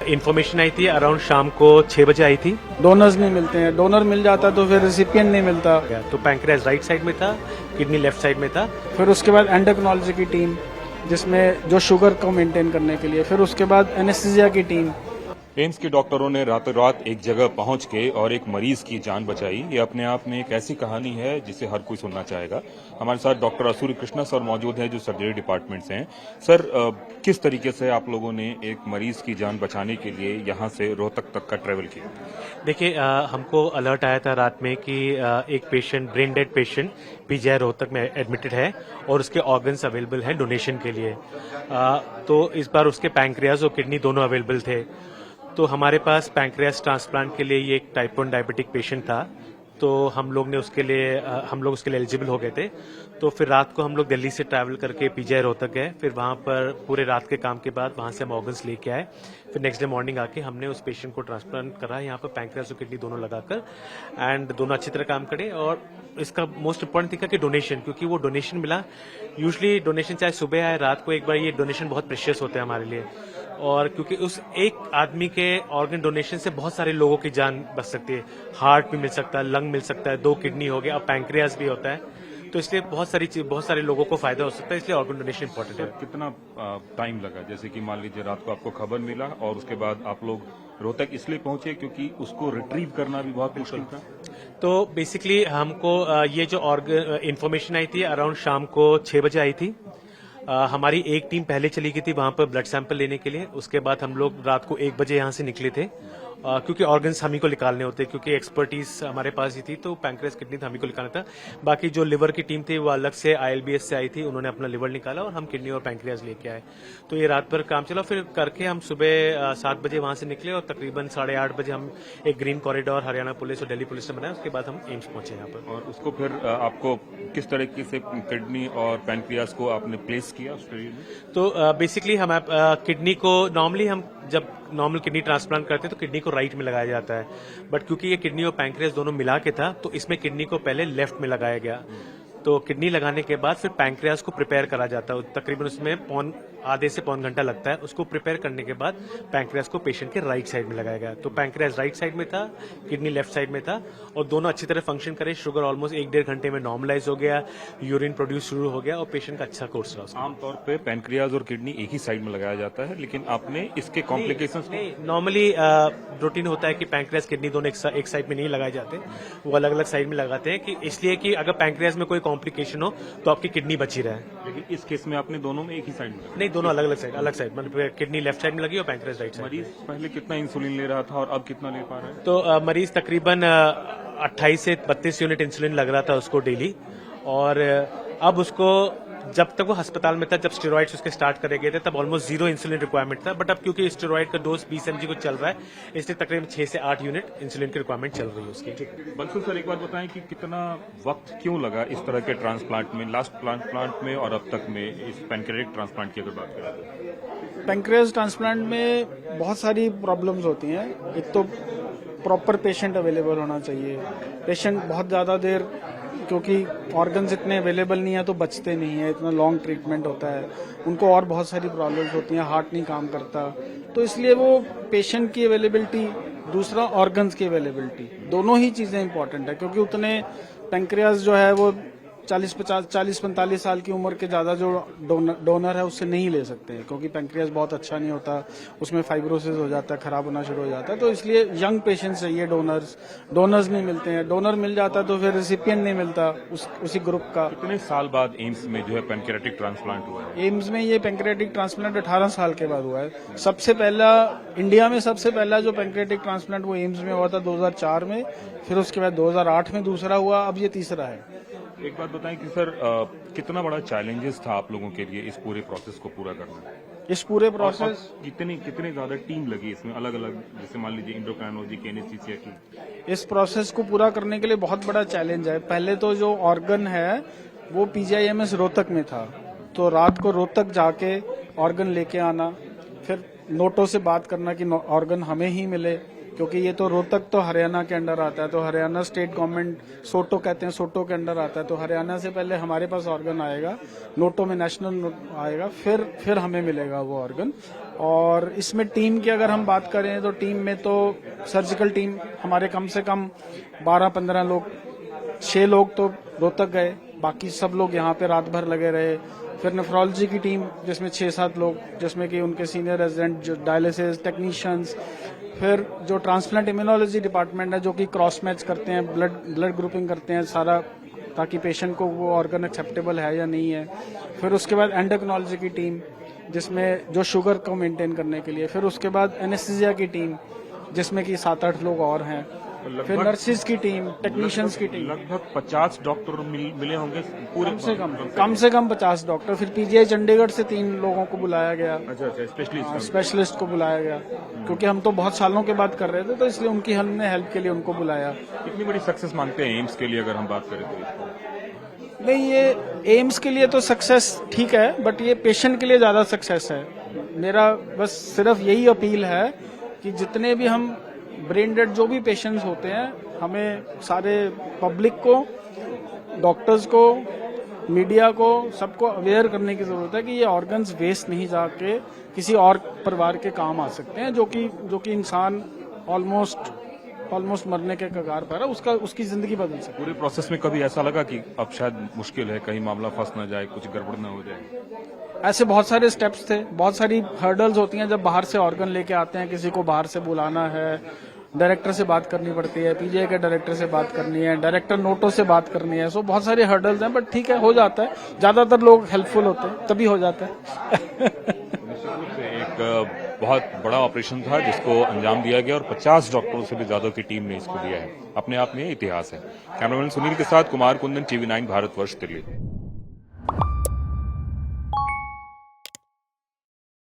Information आई थी around शाम को 6 बजे आई थी। डोनर्स नहीं मिलते हैं, डोनर मिल जाता तो फिर रिसिपिएंट नहीं मिलता। तो पैंक्रियाज राइट साइड में था, किडनी लेफ्ट साइड में था। फिर उसके बाद एंडोक्रिनोलॉजी की टीम जिसमें जो शुगर को मेंटेन करने के लिए, फिर उसके बाद एनेस्थीसिया की टीम। एम्स के डॉक्टरों ने रातों रात एक जगह पहुंच के और एक मरीज की जान बचाई। ये अपने आप में एक ऐसी कहानी है जिसे हर कोई सुनना चाहेगा। हमारे साथ डॉक्टर असूरी कृष्णा सर मौजूद हैं जो सर्जरी डिपार्टमेंट से हैं। सर, किस तरीके से आप लोगों ने एक मरीज की जान बचाने के लिए यहाँ से रोहतक तक का ट्रेवल किया? देखिए, हमको अलर्ट आया था रात में कि एक patient, brain dead patient PGI Rohtak में एडमिटेड है और उसके ऑर्गन्स अवेलेबल हैं डोनेशन के लिए। तो इस बार उसके पैंक्रियाज और किडनी दोनों अवेलेबल थे। तो हमारे पास पैंक्रियाज ट्रांसप्लांट के लिए ये एक टाइप 1 डायबिटिक पेशेंट था, तो हम लोग उसके लिए एलिजिबल हो गए थे। तो फिर रात को हम लोग दिल्ली से ट्रैवल करके पीजीआई रोहतक गए। फिर वहां पर पूरे रात के काम के बाद वहां से हम ऑर्गन्स लेके आए। फिर नेक्स्ट डे मॉर्निंग आके हमने उस पेशेंट को ट्रांसप्लांट करा यहाँ पर पैंक्रियाज और किडनी दोनों लगाकर, एंड दोनों अच्छी तरह काम करे। और इसका मोस्ट इंपॉर्टेंट थिंग कि डोनेशन, क्योंकि वो डोनेशन मिला। यूजुअली डोनेशन चाहे सुबह आए रात को एक बार, ये डोनेशन बहुत प्रेशियस होते हैं हमारे लिए। और क्योंकि उस एक आदमी के ऑर्गन डोनेशन से बहुत सारे लोगों की जान बच सकती है। हार्ट भी मिल सकता है, लंग मिल सकता है, 2 किडनी हो गया, अब पैंक्रियाज भी होता है। तो इसलिए बहुत सारे लोगों को फायदा हो सकता है, इसलिए ऑर्गन डोनेशन इंपॉर्टेंट है। कितना टाइम लगा? जैसे कि मान लीजिए रात को आपको खबर मिला और उसके बाद आप लोग रोहतक इसलिए पहुंचे क्योंकि उसको रिट्रीव करना भी बहुत मुश्किल था। तो बेसिकली हमको ये जो इन्फॉर्मेशन आई थी अराउंड शाम को 6 बजे आई थी। हमारी एक टीम पहले चली गई थी वहां पर ब्लड सैंपल लेने के लिए। उसके बाद हम लोग रात को 1 बजे यहाँ से निकले थे, क्योंकि ऑर्गन्स हम ही को निकालने होते हैं, क्योंकि एक्सपर्टीज हमारे पास ही थी। तो पैंक्रियाज किडनी हम ही को निकालना था। बाकी जो लिवर की टीम थी वो अलग से ILBS से आई थी, उन्होंने अपना लिवर निकाला और हम किडनी और पैंक्रियाज लेके आए। तो ये रात भर काम चला। फिर करके हम सुबह 7 बजे वहां से निकले और तकरीबन 8:30 बजे हम एक ग्रीन कॉरिडोर हरियाणा पुलिस और दिल्ली पुलिस ने बनाया। उसके बाद हम एम्स पहुंचे यहाँ पर। और उसको फिर आपको किस तरीके से किडनी और पैनक्रियाज को आपने प्लेस किया उस शरीर में? तो बेसिकली हम किडनी को नॉर्मली हम जब नॉर्मल किडनी ट्रांसप्लांट करते हैं तो किडनी को राइट में लगाया जाता है। बट क्योंकि ये किडनी और पैंक्रियाज दोनों मिला के था, तो इसमें किडनी को पहले लेफ्ट में लगाया गया। तो किडनी लगाने के बाद फिर पैंक्रियाज को प्रिपेयर करा जाता है। तकरीबन उसमें आधे से पौन घंटा लगता है। उसको प्रिपेयर करने के बाद पैंक्रियाज को पेशेंट के राइट साइड में लगाया गया। तो पैंक्रियाज राइट साइड में था, किडनी लेफ्ट साइड में था, और दोनों अच्छी तरह फंक्शन करे। शुगर ऑलमोस्ट 1-1.5 घंटे में नॉर्मलाइज हो गया, यूरिन प्रोड्यूस शुरू हो गया और पेशेंट का अच्छा कोर्स रहा। आमतौर पे पैनक्रियाज और किडनी एक ही साइड में लगाया जाता है, लेकिन आपने इसके कॉम्प्लिकेशंस नॉर्मली रूटीन होता है कि पैंक्रियाज किडनी दोनों एक साइड में नहीं लगाए जाते, वो अलग अलग साइड में लगाते हैं, कि इसलिए कि अगर पैंक्रियाज में कोई कॉम्प्लिकेशन हो तो आपकी किडनी बची रहे। लेकिन इस केस में आपने दोनों में एक ही साइड में? नहीं, दोनों अलग अलग साइड, मतलब किडनी लेफ्ट साइड में लगी और पैंक्रियाज राइट साइड। मरीज पहले कितना इंसुलिन ले रहा था और अब कितना ले पा रहा है? तो मरीज तकरीबन 28 से 32 यूनिट इंसुलिन लग रहा था उसको डेली। और अब उसको, जब तक वो अस्पताल में था, जब स्टेरॉइड्स उसके स्टार्ट करे गए थे, तब ऑलमोस्ट 0 इंसुलिन रिक्वायरमेंट था। बट अब क्योंकि स्टेरॉइड का डोज 20 mg को चल रहा है, इसलिए तकरीबन 6 से 8 यूनिट इंसुलिन की रिक्वायरमेंट चल रही है उसकी। बंसल सर, एक बात बताएं कि कितना वक्त क्यों लगा इस तरह के ट्रांसप्लांट में, लास्ट ट्रांसप्लांट में और अब तक में, इस पैनक्रियाटिक ट्रांसप्लांट की अगर बात करें? पैंक्रियाज ट्रांसप्लांट में बहुत सारी प्रॉब्लम्स होती हैं। एक तो प्रॉपर पेशेंट अवेलेबल होना चाहिए। पेशेंट बहुत ज़्यादा देर, क्योंकि ऑर्गन्स इतने अवेलेबल नहीं है तो बचते नहीं है, इतना लॉन्ग ट्रीटमेंट होता है, उनको और बहुत सारी प्रॉब्लम्स होती हैं, हार्ट नहीं काम करता। तो इसलिए वो पेशेंट की अवेलेबिलिटी, दूसरा ऑर्गन्स की अवेलेबिलिटी, दोनों ही चीज़ें इंपॉर्टेंट है। क्योंकि उतने पैंक्रियाज जो है वो 40-45 साल की उम्र के ज़्यादा जो डोनर है उससे नहीं ले सकते हैं, क्योंकि पैंक्रियाज बहुत अच्छा नहीं होता, उसमें फाइब्रोसिस हो जाता है, खराब होना शुरू हो जाता है। तो इसलिए यंग पेशेंट्स चाहिए। डोनर्स नहीं मिलते हैं, डोनर मिल जाता तो फिर रिसिपिएंट नहीं मिलता उसी ग्रुप का। कितने साल बाद एम्स में जो है पैनक्रियाटिक ट्रांसप्लांट हुआ है? एम्स में ये पैंक्रियाटिक ट्रांसप्लांट 18 साल के बाद हुआ है। सबसे पहला, इंडिया में सबसे पहला जो पैंक्रियाटिक ट्रांसप्लांट वो एम्स में हुआ था 2004 में, फिर उसके बाद 2008 में दूसरा हुआ, अब ये तीसरा है। एक बात बताएं कि सर, कितना बड़ा चैलेंजेस था आप लोगों के लिए इस पूरे प्रोसेस को पूरा करना? इस पूरे प्रोसेस, कितने ज्यादा टीम लगी इसमें, अलग अलग, जैसे मान लीजिए एंडोक्राइनोलॉजी की, एनेस्थीसिया की? इस प्रोसेस को पूरा करने के लिए बहुत बड़ा चैलेंज है। पहले तो जो ऑर्गन है वो PGIMS रोहतक में था, तो रात को रोहतक जाके ऑर्गन लेके आना, फिर नोटों से बात करना कि ऑर्गन हमें ही मिले, क्योंकि ये तो रोहतक तो हरियाणा के अंडर आता है, तो हरियाणा स्टेट गवर्नमेंट सोटो कहते हैं, सोटो के अंडर आता है, तो हरियाणा से पहले हमारे पास ऑर्गन आएगा, नोटो में नेशनल आएगा, फिर हमें मिलेगा वो ऑर्गन। और इसमें टीम की अगर हम बात करें तो टीम में तो सर्जिकल टीम हमारे कम से कम 12-15 लोग, 6 लोग तो रोहतक गए, बाकी सब लोग यहाँ पे रात भर लगे रहे। फिर नेफ्रोलॉजी की टीम जिसमें 6-7 लोग, जिसमें कि उनके सीनियर रेजिडेंट, जो डायलिसिस टेक्नीशियंस, फिर जो ट्रांसप्लांट इम्यूनोलॉजी डिपार्टमेंट है जो कि क्रॉस मैच करते हैं, ब्लड ग्रुपिंग करते हैं सारा, ताकि पेशेंट को वो ऑर्गन एक्सेप्टेबल है या नहीं है। फिर उसके बाद एंडोक्रिनोलॉजी की टीम जिसमें जो शुगर को मेंटेन करने के लिए, फिर उसके बाद एनेस्थीसिया की टीम जिसमें कि 7-8 लोग और हैं, फिर नर्सिस की टीम, टेक्नीशियंस की टीम। लगभग 50 डॉक्टर मिले होंगे पूरे, कम से कम 50 डॉक्टर। फिर पीजीआई चंडीगढ़ से 3 लोगों को बुलाया गया, अच्छा, स्पेशलिस्ट को बुलाया गया, क्योंकि हम तो बहुत सालों के बाद कर रहे थे, तो इसलिए उनकी हमने हेल्प के लिए उनको बुलाया। कितनी बड़ी सक्सेस मानते हैं एम्स के लिए अगर हम बात करें तो? नहीं, ये एम्स के लिए तो सक्सेस ठीक है, बट ये पेशेंट के लिए ज्यादा सक्सेस है। मेरा बस सिर्फ यही अपील है कि जितने भी हम ब्रेन डेड जो भी पेशेंट्स होते हैं, हमें सारे पब्लिक को, डॉक्टर्स को, मीडिया को, सबको अवेयर करने की जरूरत है कि ये ऑर्गन्स वेस्ट नहीं जाके किसी और परिवार के काम आ सकते हैं, जो कि इंसान ऑलमोस्ट मरने के कगार पर है, उसकी जिंदगी बदल सकती है। पूरे प्रोसेस में कभी ऐसा लगा कि अब शायद मुश्किल है, कहीं मामला फंस ना जाए, कुछ गड़बड़ ना हो जाए? ऐसे बहुत सारे स्टेप्स थे, बहुत सारी हर्डल्स होती हैं जब बाहर से ऑर्गन लेके आते हैं, किसी को बाहर से बुलाना है, डायरेक्टर से बात करनी पड़ती है, पीजीआई के डायरेक्टर से बात करनी है, डायरेक्टर नोटो से बात करनी है, सो बहुत सारे हर्डल्स हैं, बट ठीक है, हो जाता है। ज्यादातर लोग हेल्पफुल होते हैं, तभी हो जाता है। एक बहुत बड़ा ऑपरेशन था जिसको अंजाम दिया गया और 50 डॉक्टरों से भी ज्यादा की टीम ने इसको दिया है। अपने आप में इतिहास है। कैमरामैन सुनील के साथ कुमार कुंदन, TV9 भारतवर्ष, दिल्ली।